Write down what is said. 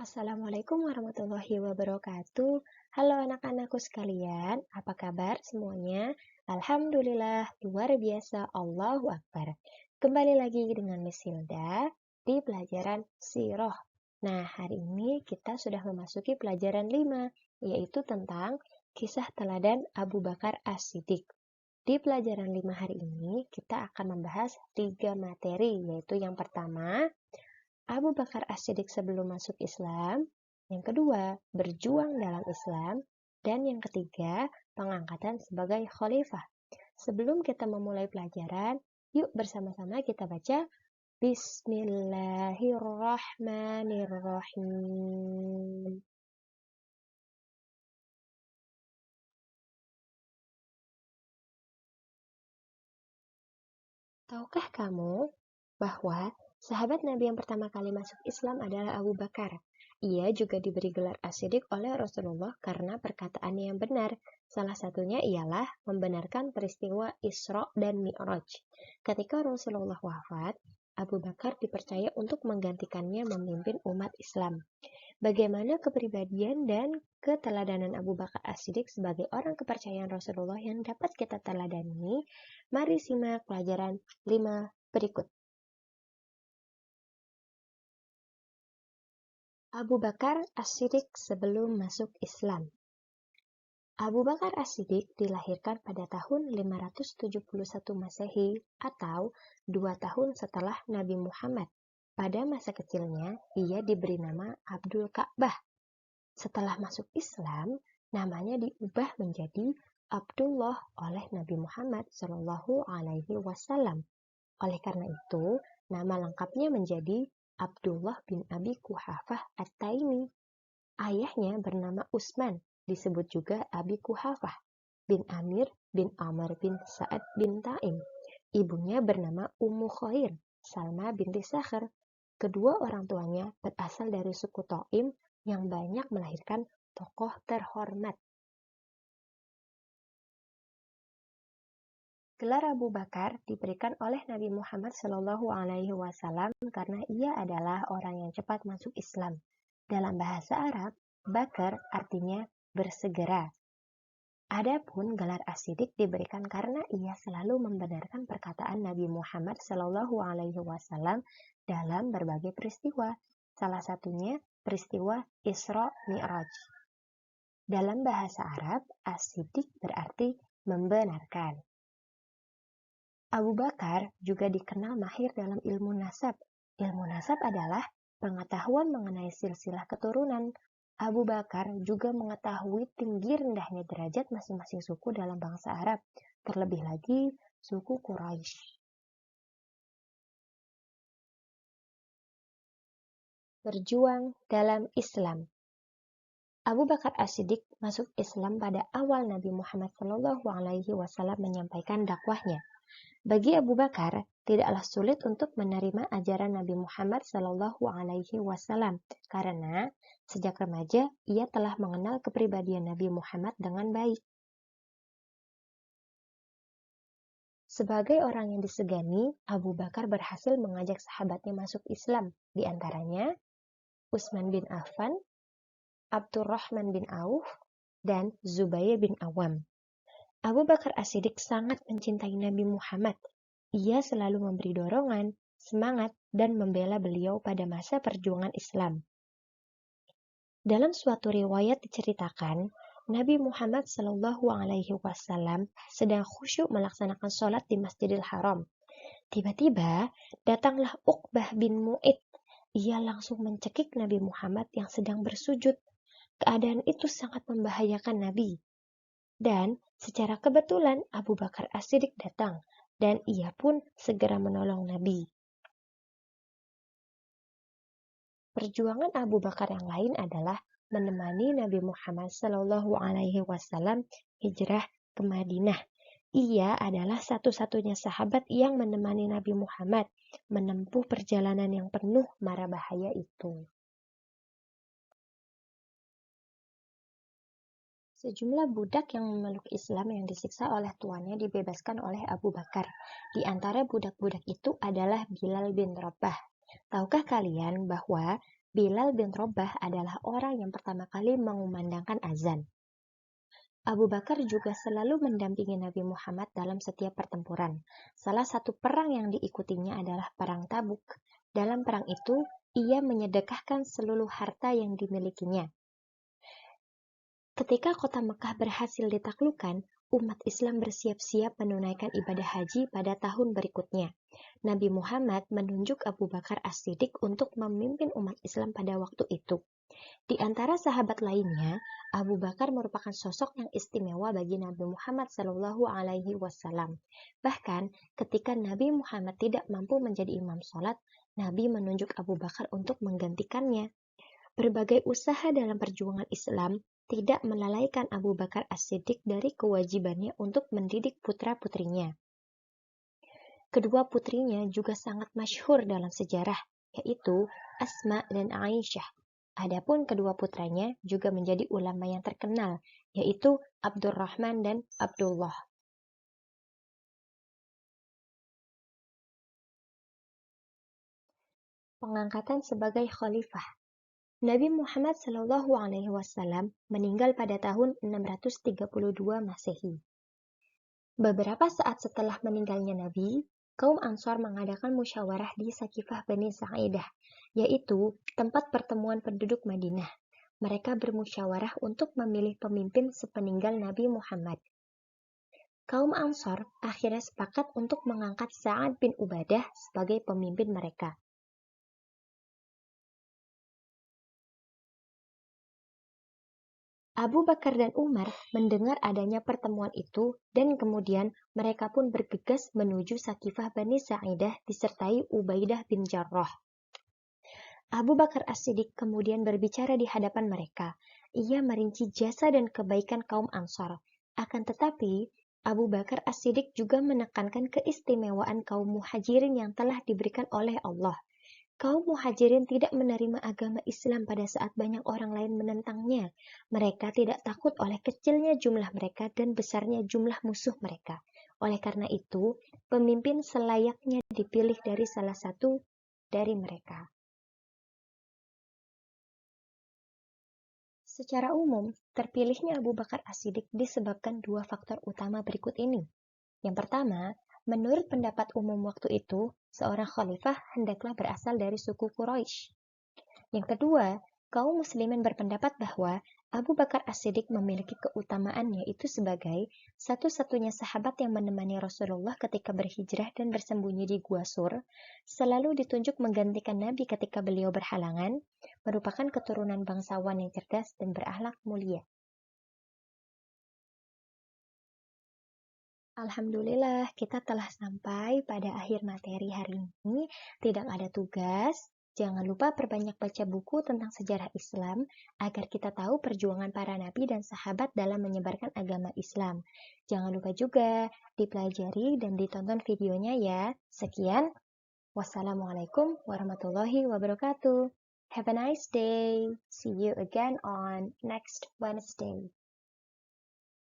Assalamualaikum warahmatullahi wabarakatuh. Halo anak-anakku sekalian, apa kabar semuanya? Alhamdulillah, luar biasa, Allahu Akbar. Kembali lagi dengan Miss Hilda di pelajaran Sirah. Nah, hari ini kita sudah memasuki pelajaran 5, yaitu tentang kisah teladan Abu Bakar As-Siddiq. Di pelajaran 5 hari ini, kita akan membahas 3 materi, yaitu yang pertama, Abu Bakar As-Siddiq sebelum masuk Islam, yang kedua, berjuang dalam Islam, dan yang ketiga, pengangkatan sebagai khalifah. Sebelum kita memulai pelajaran, yuk bersama-sama kita baca Bismillahirrahmanirrahim. Tahukah kamu bahwa sahabat Nabi yang pertama kali masuk Islam adalah Abu Bakar? Ia juga diberi gelar As-Siddiq oleh Rasulullah karena perkataannya yang benar. Salah satunya ialah membenarkan peristiwa Isra dan Mi'raj. Ketika Rasulullah wafat, Abu Bakar dipercaya untuk menggantikannya memimpin umat Islam. Bagaimana kepribadian dan keteladanan Abu Bakar As-Siddiq sebagai orang kepercayaan Rasulullah yang dapat kita teladani? Mari simak pelajaran 5 berikut. Abu Bakar As-Siddiq sebelum masuk Islam. Abu Bakar As-Siddiq dilahirkan pada tahun 571 Masehi atau 2 tahun setelah Nabi Muhammad. Pada masa kecilnya, ia diberi nama Abdul Ka'bah. Setelah masuk Islam, namanya diubah menjadi Abdullah oleh Nabi Muhammad Shallallahu Alaihi Wasallam. Oleh karena itu, nama lengkapnya menjadi Abdullah bin Abi Quhafah At-Taimi. Ayahnya bernama Utsman, disebut juga Abi Quhafah, bin Amir bin Amr bin Sa'ad bin Taim. Ibunya bernama Ummu Khair, Salma binti Sakhr. Kedua orang tuanya berasal dari suku Taim yang banyak melahirkan tokoh terhormat. Gelar Abu Bakar diberikan oleh Nabi Muhammad Shallallahu Alaihi Wasallam karena ia adalah orang yang cepat masuk Islam. Dalam bahasa Arab, Bakar artinya bersegera. Adapun gelar As-Siddiq diberikan karena ia selalu membenarkan perkataan Nabi Muhammad Shallallahu Alaihi Wasallam dalam berbagai peristiwa. Salah satunya peristiwa Isra Mi'raj. Dalam bahasa Arab, As-Siddiq berarti membenarkan. Abu Bakar juga dikenal mahir dalam ilmu nasab. Ilmu nasab adalah pengetahuan mengenai silsilah keturunan. Abu Bakar juga mengetahui tinggi rendahnya derajat masing-masing suku dalam bangsa Arab, terlebih lagi suku Quraisy. Berjuang dalam Islam. Abu Bakar As-Siddiq masuk Islam pada awal Nabi Muhammad SAW menyampaikan dakwahnya. Bagi Abu Bakar, tidaklah sulit untuk menerima ajaran Nabi Muhammad SAW karena sejak remaja ia telah mengenal kepribadian Nabi Muhammad dengan baik. Sebagai orang yang disegani, Abu Bakar berhasil mengajak sahabatnya masuk Islam, di antaranya Utsman bin Affan, Abdurrahman bin Auf, dan Zubair bin Awam. Abu Bakar As-Siddiq sangat mencintai Nabi Muhammad. Ia selalu memberi dorongan, semangat, dan membela beliau pada masa perjuangan Islam. Dalam suatu riwayat diceritakan, Nabi Muhammad SAW sedang khusyuk melaksanakan sholat di Masjidil Haram. Tiba-tiba datanglah Uqbah bin Mu'id. Ia langsung mencekik Nabi Muhammad yang sedang bersujud. Keadaan itu sangat membahayakan Nabi. Dan secara kebetulan Abu Bakar As-Siddiq datang dan ia pun segera menolong Nabi. Perjuangan Abu Bakar yang lain adalah menemani Nabi Muhammad SAW hijrah ke Madinah. Ia adalah satu-satunya sahabat yang menemani Nabi Muhammad menempuh perjalanan yang penuh mara bahaya itu. Sejumlah budak yang memeluk Islam yang disiksa oleh tuannya dibebaskan oleh Abu Bakar. Di antara budak-budak itu adalah Bilal bin Rabah. Tahukah kalian bahwa Bilal bin Rabah adalah orang yang pertama kali mengumandangkan azan. Abu Bakar juga selalu mendampingi Nabi Muhammad dalam setiap pertempuran. Salah satu perang yang diikutinya adalah Perang Tabuk. Dalam perang itu, ia menyedekahkan seluruh harta yang dimilikinya. Ketika kota Mekah berhasil ditaklukkan, umat Islam bersiap-siap menunaikan ibadah haji pada tahun berikutnya. Nabi Muhammad menunjuk Abu Bakar As-Siddiq untuk memimpin umat Islam pada waktu itu. Di antara sahabat lainnya, Abu Bakar merupakan sosok yang istimewa bagi Nabi Muhammad SAW. Bahkan, ketika Nabi Muhammad tidak mampu menjadi imam sholat, Nabi menunjuk Abu Bakar untuk menggantikannya. Berbagai usaha dalam perjuangan Islam tidak melalaikan Abu Bakar As-Siddiq dari kewajibannya untuk mendidik putra-putrinya. Kedua putrinya juga sangat masyhur dalam sejarah, yaitu Asma dan Aisyah. Adapun kedua putranya juga menjadi ulama yang terkenal, yaitu Abdurrahman dan Abdullah. Pengangkatan sebagai khalifah. Nabi Muhammad SAW meninggal pada tahun 632 Masehi. Beberapa saat setelah meninggalnya Nabi, kaum Ansar mengadakan musyawarah di Sakifah Bani Sa'idah, yaitu tempat pertemuan penduduk Madinah. Mereka bermusyawarah untuk memilih pemimpin sepeninggal Nabi Muhammad. Kaum Ansar akhirnya sepakat untuk mengangkat Sa'ad bin Ubadah sebagai pemimpin mereka. Abu Bakar dan Umar mendengar adanya pertemuan itu dan kemudian mereka pun bergegas menuju Sakifah Bani Sa'idah disertai Ubaidah bin Jarrah. Abu Bakar As-Siddiq kemudian berbicara di hadapan mereka. Ia merinci jasa dan kebaikan kaum Ansar. Akan tetapi, Abu Bakar As-Siddiq juga menekankan keistimewaan kaum Muhajirin yang telah diberikan oleh Allah. Kaum Muhajirin tidak menerima agama Islam pada saat banyak orang lain menentangnya. Mereka tidak takut oleh kecilnya jumlah mereka dan besarnya jumlah musuh mereka. Oleh karena itu, pemimpin selayaknya dipilih dari salah satu dari mereka. Secara umum, terpilihnya Abu Bakar As-Siddiq disebabkan dua faktor utama berikut ini. Yang pertama, menurut pendapat umum waktu itu, seorang khalifah hendaklah berasal dari suku Quraisy. Yang kedua, kaum muslimin berpendapat bahwa Abu Bakar As-Siddiq memiliki keutamaan yaitu sebagai satu-satunya sahabat yang menemani Rasulullah ketika berhijrah dan bersembunyi di Gua Sur, selalu ditunjuk menggantikan Nabi ketika beliau berhalangan, merupakan keturunan bangsawan yang cerdas dan berakhlak mulia. Alhamdulillah, kita telah sampai pada akhir materi hari ini. Tidak ada tugas. Jangan lupa perbanyak baca buku tentang sejarah Islam agar kita tahu perjuangan para nabi dan sahabat dalam menyebarkan agama Islam. Jangan lupa juga dipelajari dan ditonton videonya ya. Sekian. Wassalamualaikum warahmatullahi wabarakatuh. Have a nice day. See you again on next Wednesday.